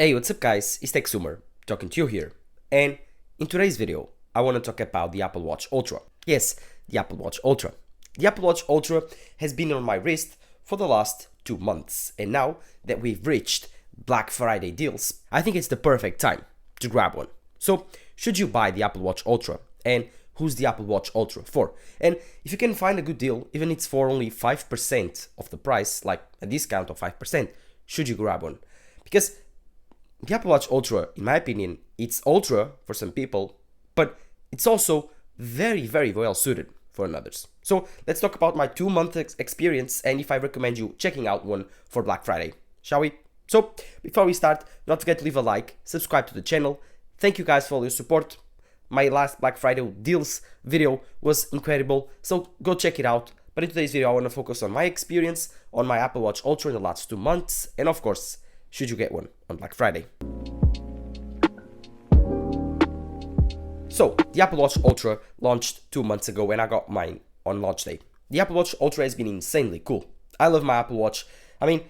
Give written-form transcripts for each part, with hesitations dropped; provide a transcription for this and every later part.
Hey, what's up guys, it's TechSumer, talking to you here, and in today's video, I want to talk about the Apple Watch Ultra. Yes, the Apple Watch Ultra. The Apple Watch Ultra has been on my wrist for the last 2 months, and now that we've reached Black Friday deals, I think it's the perfect time to grab one. So, should you buy the Apple Watch Ultra, and who's the Apple Watch Ultra for? And if you can find a good deal, even it's for only 5% of the price, like a discount of 5%, should you grab one? Because the Apple Watch Ultra, in my opinion, it's ultra for some people, but it's also very, very well suited for others. So let's talk about my 2 month experience and if I recommend you checking out one for Black Friday, shall we? So before we start, don't forget to leave a like, subscribe to the channel. Thank you guys for all your support. My last Black Friday deals video was incredible, so go check it out. But in today's video, I want to focus on my experience on my Apple Watch Ultra in the last 2 months, and of course, should you get one on Black Friday. So, the Apple Watch Ultra launched 2 months ago and I got mine on launch day. The Apple Watch Ultra has been insanely cool. I love my Apple Watch. I mean,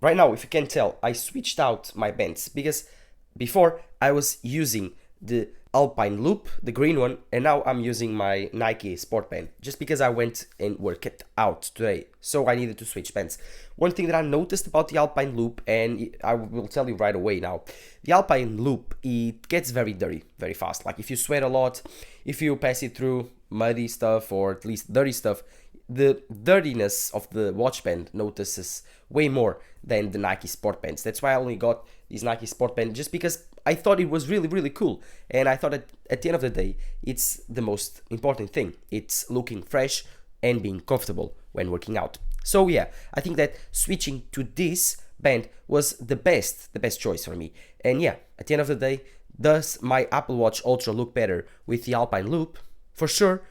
right now, if you can tell, I switched out my bands because before I was using the Alpine Loop, the green one, and now I'm using my Nike Sport Band just because I went and worked out today, so I needed to switch bands. One thing that I noticed about the Alpine Loop, and I will tell you right away now, the Alpine Loop, it gets very dirty very fast. Like if you sweat a lot, if you pass it through muddy stuff or at least dirty stuff, the dirtiness of the watch band notices way more than the Nike Sport Bands. That's why I only got these Nike Sport Band, just because I thought it was really cool, and I thought that at the end of the day it's the most important thing. It's looking fresh and being comfortable when working out. So yeah, I think that switching to this band was the best choice for me. And yeah, at the end of the day, does my Apple Watch Ultra look better with the Alpine Loop? For sure,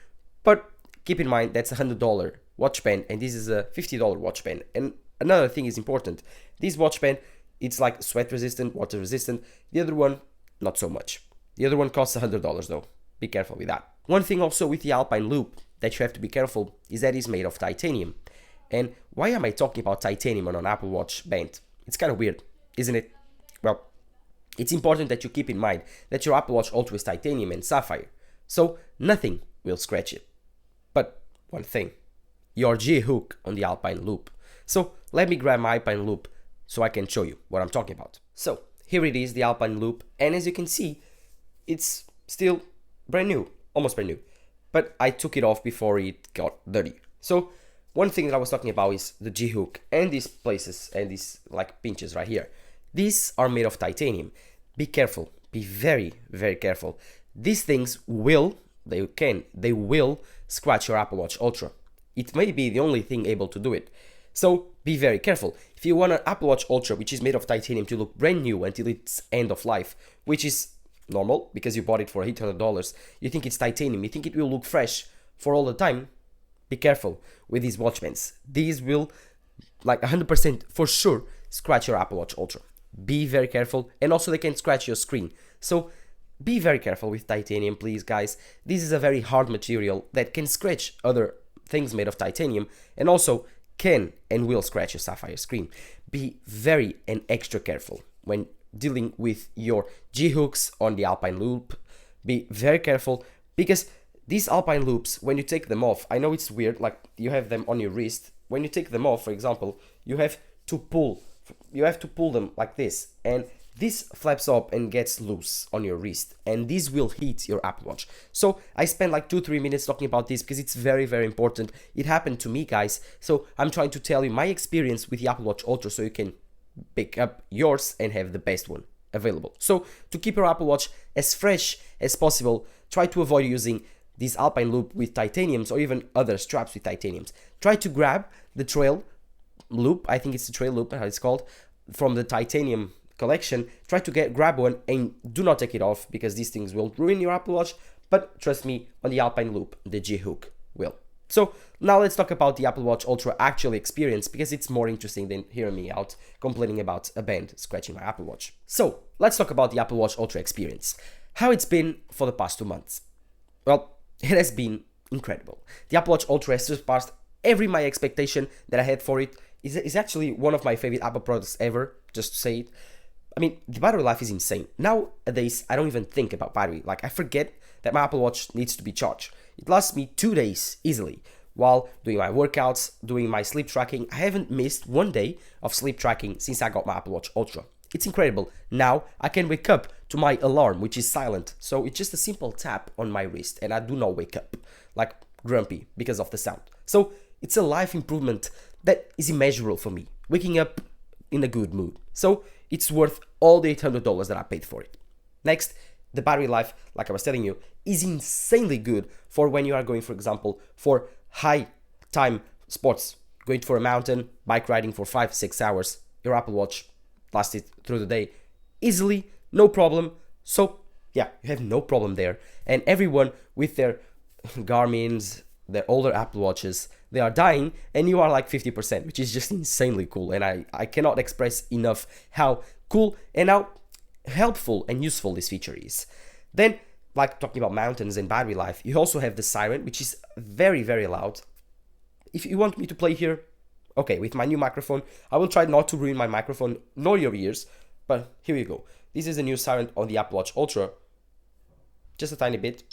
but keep in mind that's a $100 watch band and this is a $50 watch band. And another thing is important, this watch band, it's like sweat resistant, water resistant. The other one, not so much. The other one costs $100 though. Be careful with that. One thing also with the Alpine Loop that you have to be careful is that it's made of titanium. And why am I talking about titanium on an Apple Watch band? It's kind of weird, isn't it? Well, it's important that you keep in mind that your Apple Watch Ultra is titanium and sapphire, so nothing will scratch it. But one thing, your G-hook on the Alpine Loop. So let me grab my Alpine Loop so I can show you what I'm talking about. So here it is, the Alpine Loop, and as you can see, it's still brand new, almost brand new. But I took it off before it got dirty. So one thing that I was talking about is the G-hook and these places and these like pinches right here. These are made of titanium. Be careful, be very careful. These things will scratch your Apple Watch Ultra. It may be the only thing able to do it. So be very careful. If you want an Apple Watch Ultra which is made of titanium to look brand new until its end of life, which is normal because you bought it for $800, you think it's titanium, you think it will look fresh for all the time, be careful with these watch bands. These will, like 100% for sure, scratch your Apple Watch Ultra. Be very careful, and also they can scratch your screen. So be very careful with titanium, please guys. This is a very hard material that can scratch other things made of titanium, and also can and will scratch your sapphire screen. Be very and extra careful when dealing with your G-hooks on the Alpine Loop. Be very careful because these Alpine Loops, when you take them off, I know it's weird, like you have them on your wrist. When you take them off, for example, you have to pull them like this, and this flaps up and gets loose on your wrist, and this will hit your Apple Watch. So I spent like 2-3 minutes talking about this because it's very important. It happened to me, guys, so I'm trying to tell you my experience with the Apple Watch Ultra so you can pick up yours and have the best one available. So to keep your Apple Watch as fresh as possible, try to avoid using this Alpine Loop with titaniums or even other straps with titaniums. Try to grab the Trail Loop, I think it's the Trail Loop, how it's called, from the titanium collection. Try to grab one and do not take it off because these things will ruin your Apple Watch, but trust me, on the Alpine Loop, the G-hook will. So now let's talk about the Apple Watch Ultra actual experience because it's more interesting than hearing me out complaining about a band scratching my Apple Watch. So let's talk about the Apple Watch Ultra experience. How it's been for the past 2 months. Well, it has been incredible. The Apple Watch Ultra has surpassed every my expectation that I had for it. It's actually one of my favorite Apple products ever, just to say it. I mean, the battery life is insane. Nowadays, I don't even think about battery. Like, I forget that my Apple Watch needs to be charged. It lasts me 2 days easily. While doing my workouts, doing my sleep tracking, I haven't missed one day of sleep tracking since I got my Apple Watch Ultra. It's incredible. Now I can wake up to my alarm, which is silent. So it's just a simple tap on my wrist and I do not wake up like grumpy because of the sound. So it's a life improvement that is immeasurable for me. Waking up in a good mood. So it's worth all the $800 that I paid for it. Next, the battery life, like I was telling you, is insanely good for when you are going, for example, for high time sports, going for a mountain, bike riding for 5-6 hours. Your Apple Watch lasted through the day easily, no problem. So yeah, you have no problem there. And everyone with their Garmin's, their older Apple Watches, they are dying and you are like 50%, which is just insanely cool. And I cannot express enough how cool and how helpful and useful this feature is. Then, like talking about mountains and battery life, you also have the siren, which is very, very loud. If you want me to play here, okay, with my new microphone, I will try not to ruin my microphone nor your ears, but here we go. This is the new siren on the Apple Watch Ultra. Just a tiny bit.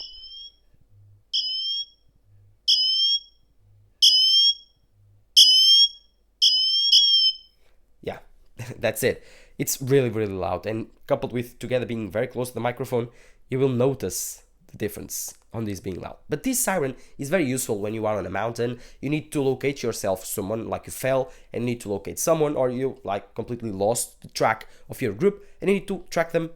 Yeah, that's it. It's really, really loud, and coupled with together being very close to the microphone, you will notice the difference on this being loud. But this siren is very useful when you are on a mountain. You need to locate yourself, someone like you fell and need to locate someone, or you like completely lost the track of your group and you need to track them.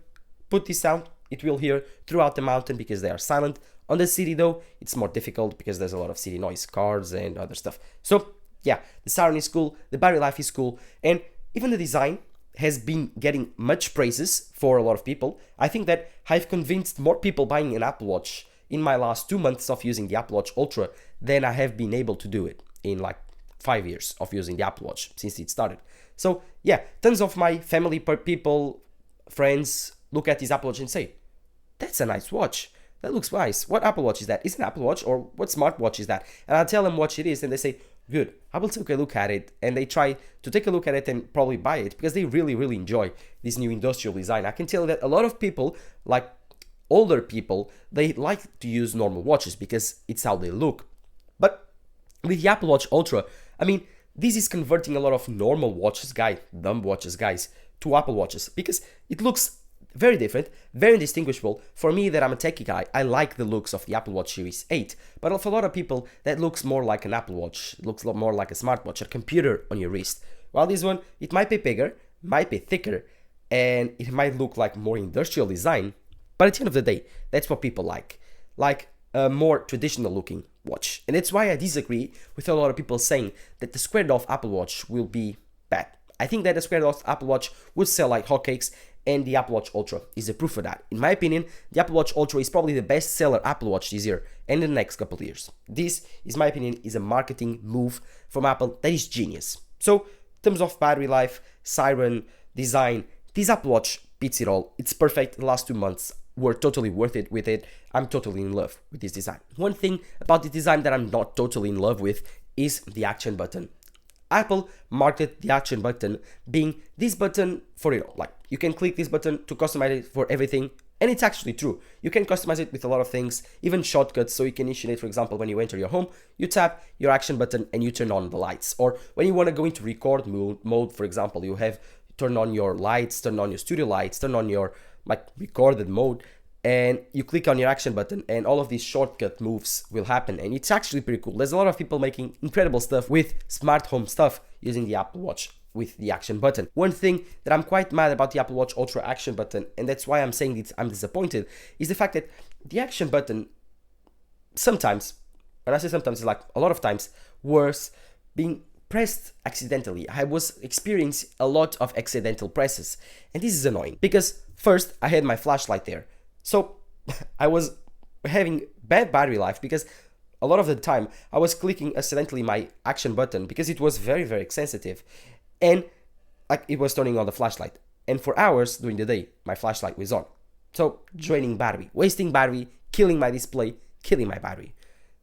Put this sound, it will hear throughout the mountain because they are silent. On the city though, it's more difficult because there's a lot of city noise, cars and other stuff. So yeah, the siren is cool, the battery life is cool, and even the design has been getting much praises for a lot of people. I think that I've convinced more people buying an Apple Watch in my last 2 months of using the Apple Watch Ultra than I have been able to do it in like 5 years of using the Apple Watch since it started. So yeah, tons of my family people, friends look at this Apple Watch and say, that's a nice watch. That looks nice. What Apple Watch is that? Is it an Apple Watch or what smartwatch is that? And I tell them what it is and they say, good, I will take a look at it. And they try to take a look at it and probably buy it because they really, really enjoy this new industrial design. I can tell that a lot of people, like older people, they like to use normal watches because it's how they look. But with the Apple Watch Ultra, I mean, this is converting a lot of normal watches, dumb watches, guys, to Apple Watches because it looks very different, very distinguishable. For me, that I'm a techie guy, I like the looks of the Apple Watch Series 8. But for a lot of people, that looks more like an Apple Watch. It looks a lot more like a smartwatch, a computer on your wrist. While this one, it might be bigger, might be thicker, and it might look like more industrial design. But at the end of the day, that's what people like a more traditional looking watch. And that's why I disagree with a lot of people saying that the squared off Apple Watch will be bad. I think that the squared off Apple Watch would sell like hotcakes, and the Apple Watch Ultra is a proof of that. In my opinion, the Apple Watch Ultra is probably the best seller Apple Watch this year and in the next couple of years. This, in my opinion, is a marketing move from Apple that is genius. So, in terms of battery life, siren, design, this Apple Watch beats it all. It's perfect. The last 2 months were totally worth it with it. I'm totally in love with this design. One thing about the design that I'm not totally in love with is the action button. Apple marketed the action button being this button for it all. Like, you can click this button to customize it for everything, and it's actually true. You can customize it with a lot of things, even shortcuts, so you can initiate, for example, when you enter your home, you tap your action button and you turn on the lights. Or when you want to go into record mode, for example, you have turn on your lights, turn on your studio lights, turn on your like recorded mode, and you click on your action button and all of these shortcut moves will happen, and it's actually pretty cool. There's a lot of people making incredible stuff with smart home stuff using the Apple Watch with the action button. One thing that I'm quite mad about the Apple Watch Ultra action button, and that's why I'm saying that I'm disappointed, is the fact that the action button sometimes, and I say sometimes, it's like a lot of times, was being pressed accidentally. I was experiencing a lot of accidental presses, and this is annoying because first I had my flashlight there. So I was having bad battery life because a lot of the time I was clicking accidentally my action button because it was very, very sensitive, and like it was turning on the flashlight. And for hours during the day, my flashlight was on. So draining battery, wasting battery, killing my display, killing my battery.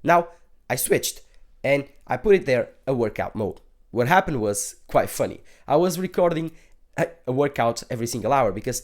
Now I switched and I put it there a workout mode. What happened was quite funny. I was recording a workout every single hour, because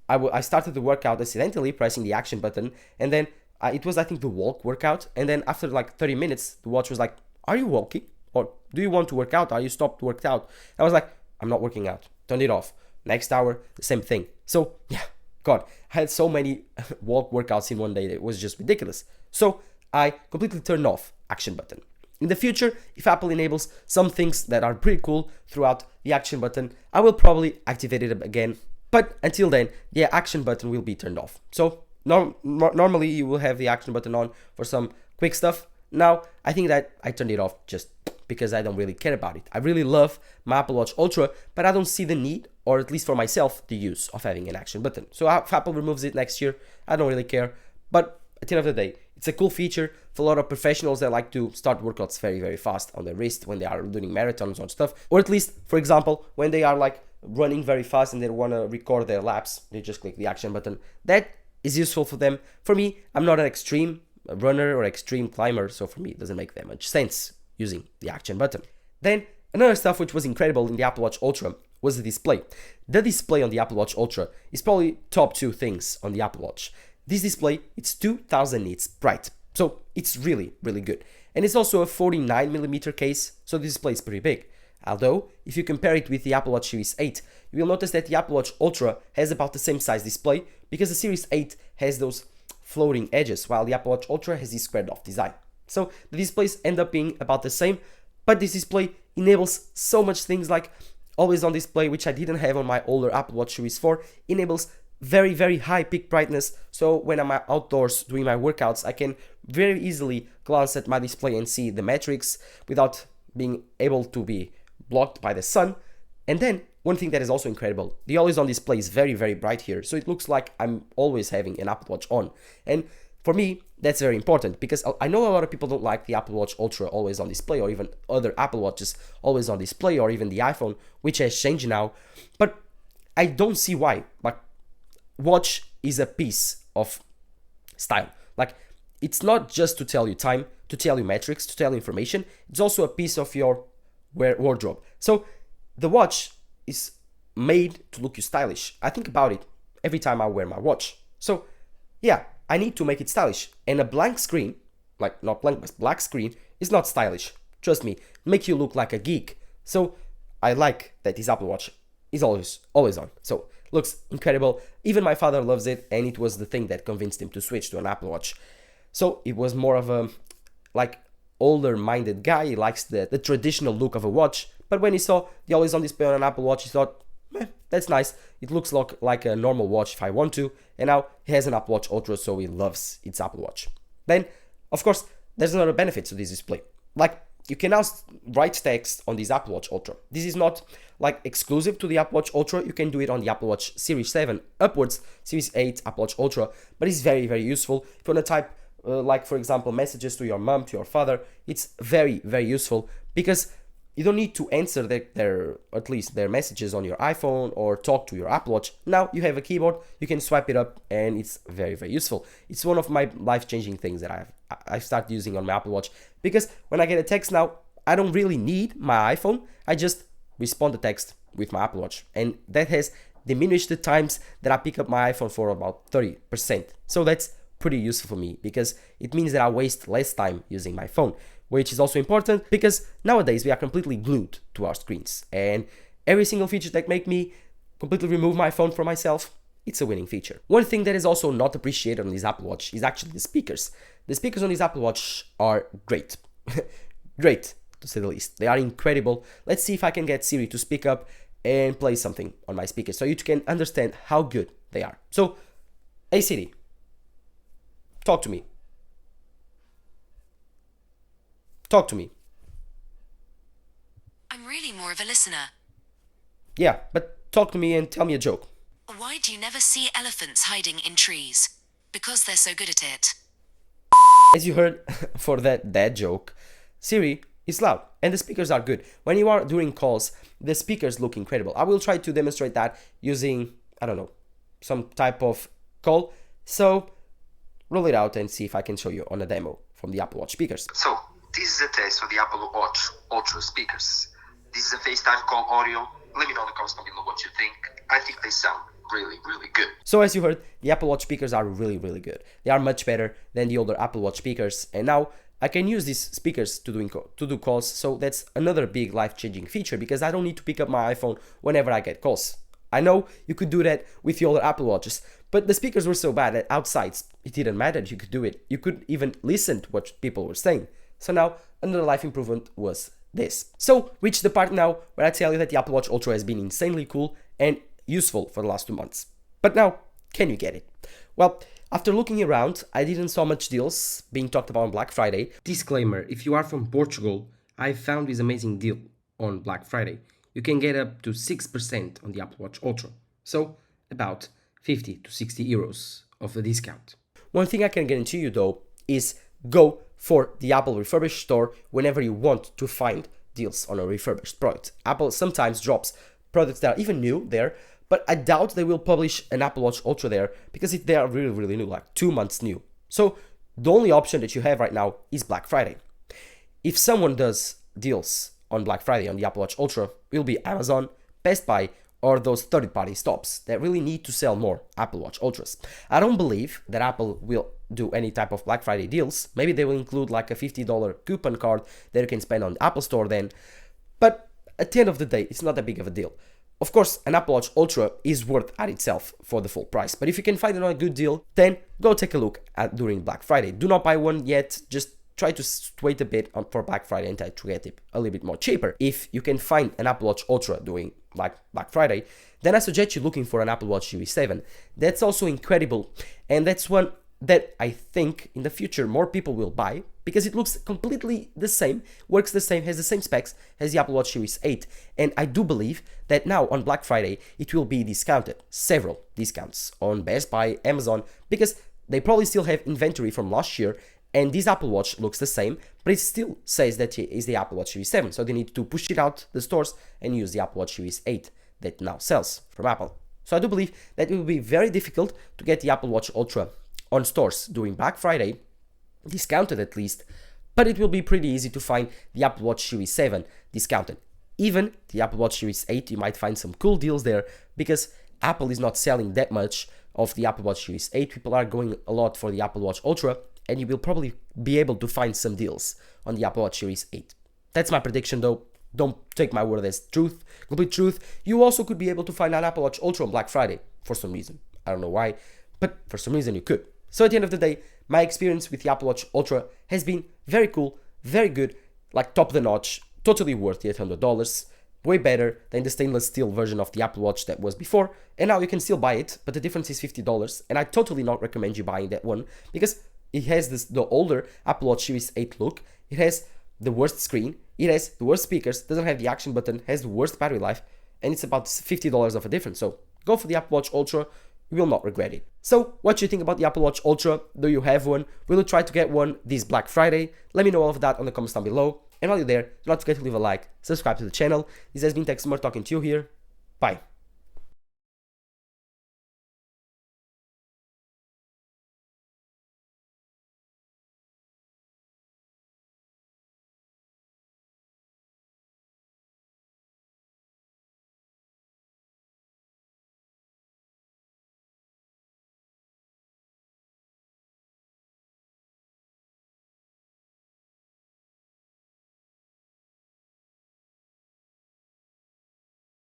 I started the workout accidentally pressing the action button, and then it was, I think, the walk workout, and then after like 30 minutes the watch was like, are you walking, or do you want to work out, are you stopped worked out? I was like, I'm not working out, turned it off. Next hour, the same thing. So yeah, god, I had so many walk workouts in one day that it was just ridiculous. So I completely turned off action button. In the future, if Apple enables some things that are pretty cool throughout the action button, I will probably activate it again. But until then, the action button will be turned off. So normally you will have the action button on for some quick stuff. Now, I think that I turned it off just because I don't really care about it. I really love my Apple Watch Ultra, but I don't see the need, or at least for myself, the use of having an action button. So if Apple removes it next year, I don't really care. But at the end of the day, it's a cool feature for a lot of professionals that like to start workouts very, very fast on their wrist when they are doing marathons or stuff. Or at least, for example, when they are like running very fast and they want to record their laps, they just click the action button. That is useful for them. For me, I'm not an extreme runner or extreme climber, so for me it doesn't make that much sense using the action button. Then another stuff which was incredible in the Apple Watch Ultra was the display. The display on the Apple Watch Ultra is probably top 2 things on the Apple Watch. This display, it's 2000 nits bright, so it's really, really good. And it's also a 49mm case, so the display is pretty big. Although, if you compare it with the Apple Watch Series 8, you will notice that the Apple Watch Ultra has about the same size display, because the Series 8 has those floating edges, while the Apple Watch Ultra has this squared off design. So the displays end up being about the same, but this display enables so much things like always on display, which I didn't have on my older Apple Watch Series 4, enables very, very high peak brightness, so when I'm outdoors doing my workouts, I can very easily glance at my display and see the metrics without being able to be blocked by the sun. And then one thing that is also incredible, the always on display is very, very bright here, so it looks like I'm always having an Apple Watch on. And for me, that's very important, because I know a lot of people don't like the Apple Watch Ultra always on display, or even other Apple Watches always on display, or even the iPhone, which has changed now, but I don't see why. Like, watch is a piece of style. Like, it's not just to tell you time, to tell you metrics, to tell you information, it's also a piece of your wardrobe. So the watch is made to look you stylish. I think about it every time I wear my watch. So yeah, I need to make it stylish. And a blank screen, like not blank, but black screen, is not stylish. Trust me, make you look like a geek. So I like that this Apple Watch is always on. So looks incredible. Even my father loves it, and it was the thing that convinced him to switch to an Apple Watch. So it was more of a like older minded guy. He likes the traditional look of a watch, but when he saw the always on display on an Apple Watch, he thought, that's nice, it looks like a normal watch if I want to. And now he has an Apple Watch Ultra, so he loves its Apple Watch. Then of course there's another benefit to this display. Like, you can now write text on this Apple Watch Ultra. This is not like exclusive to the Apple Watch Ultra. You can do it on the Apple Watch Series 7 upwards, Series 8, Apple Watch Ultra, but it's very, very useful. If you want to type like, for example, messages to your mom, to your father, it's very, very useful, because you don't need to answer their messages on your iPhone or talk to your Apple Watch. Now you have a keyboard, you can swipe it up, and it's very, very useful. It's one of my life-changing things that I've started using on my Apple Watch, because when I get a text now, I don't really need my iPhone. I just respond the text with my Apple Watch, and that has diminished the times that I pick up my iPhone for about 30%. So that's pretty useful for me, because it means that I waste less time using my phone, which is also important because nowadays we are completely glued to our screens, and every single feature that make me completely remove my phone from myself, it's a winning feature. One thing that is also not appreciated on this Apple Watch is actually the speakers. The speakers on this Apple Watch are great. Great, to say the least. They are incredible. Let's see if I can get Siri to speak up and play something on my speakers so you can understand how good they are. So, hey Siri, talk to me. Talk to me. I'm really more of a listener. Yeah, but talk to me and tell me a joke. Why do you never see elephants hiding in trees? Because they're so good at it. As you heard, for that dad joke, Siri is loud and the speakers are good. When you are doing calls, the speakers look incredible. I will try to demonstrate that using, I don't know, some type of call. So roll it out and see if I can show you on a demo from the Apple Watch speakers. So this is a test of the Apple Watch Ultra speakers. This is a FaceTime call audio Let me know in the comments down below what you think. I think they sound really, really good. So as you heard, the Apple Watch speakers are really, really good. They are much better than the older Apple Watch speakers, and now I can use these speakers to do calls, so that's another big life-changing feature because I don't need to pick up my iPhone whenever I get calls. I know you could do that with the older Apple Watches, but the speakers were so bad that outside it didn't matter, you could do it. You could even listen to what people were saying. So now another life improvement was this. So reach the part now where I tell you that the Apple Watch Ultra has been insanely cool and useful for the last 2 months. But now, can you get it? Well, after looking around, I didn't saw much deals being talked about on Black Friday. Disclaimer, if you are from Portugal, I found this amazing deal on Black Friday. You can get up to 6% on the Apple Watch Ultra. So, about 50 to 60 euros of a discount. One thing I can guarantee you though is go for the Apple refurbished store whenever you want to find deals on a refurbished product. Apple sometimes drops products that are even new there, but I doubt they will publish an Apple Watch Ultra there because they are really, really new, like 2 months new. So the only option that you have right now is Black Friday. If someone does deals on Black Friday on the Apple Watch Ultra, it will be Amazon, Best Buy, or those third-party shops that really need to sell more Apple Watch Ultras. I don't believe that Apple will do any type of Black Friday deals. Maybe they will include like a $50 coupon card that you can spend on the Apple Store then. But at the end of the day, it's not that big of a deal. Of course, an Apple Watch Ultra is worth at itself for the full price, but if you can find it on a good deal, then go take a look at during Black Friday. Do not buy one yet, just try to wait a bit for Black Friday and try to get it a little bit more cheaper. If you can find an Apple Watch Ultra during like Black Friday, then I suggest you looking for an Apple Watch Series 7. That's also incredible, and that's one that I think in the future more people will buy because it looks completely the same, works the same, has the same specs as the Apple Watch Series 8. And I do believe that now on Black Friday it will be discounted, several discounts on Best Buy, Amazon, because they probably still have inventory from last year and this Apple Watch looks the same, but it still says that it is the Apple Watch Series 7. So they need to push it out the stores and use the Apple Watch Series 8 that now sells from Apple. So I do believe that it will be very difficult to get the Apple Watch Ultra on stores during Black Friday, discounted at least, but it will be pretty easy to find the Apple Watch Series 7 discounted. Even the Apple Watch Series 8, you might find some cool deals there because Apple is not selling that much of the Apple Watch Series 8. People are going a lot for the Apple Watch Ultra, and you will probably be able to find some deals on the Apple Watch Series 8. That's my prediction though. Don't take my word as truth, complete truth. You also could be able to find an Apple Watch Ultra on Black Friday for some reason. I don't know why, but for some reason you could. So at the end of the day, my experience with the Apple Watch Ultra has been very cool, very good, like top of the notch, totally worth the $800, way better than the stainless steel version of the Apple Watch that was before, and now you can still buy it, but the difference is $50, and I totally not recommend you buying that one, because it has the older Apple Watch Series 8 look, it has the worst screen, it has the worst speakers, doesn't have the action button, has the worst battery life, and it's about $50 of a difference, so go for the Apple Watch Ultra. You will not regret it. So, what do you think about the Apple Watch Ultra? Do you have one? Will you try to get one this Black Friday? Let me know all of that on the comments down below. And while you're there, do not forget to leave a like, subscribe to the channel. This has been Tech Smart talking to you here. Bye.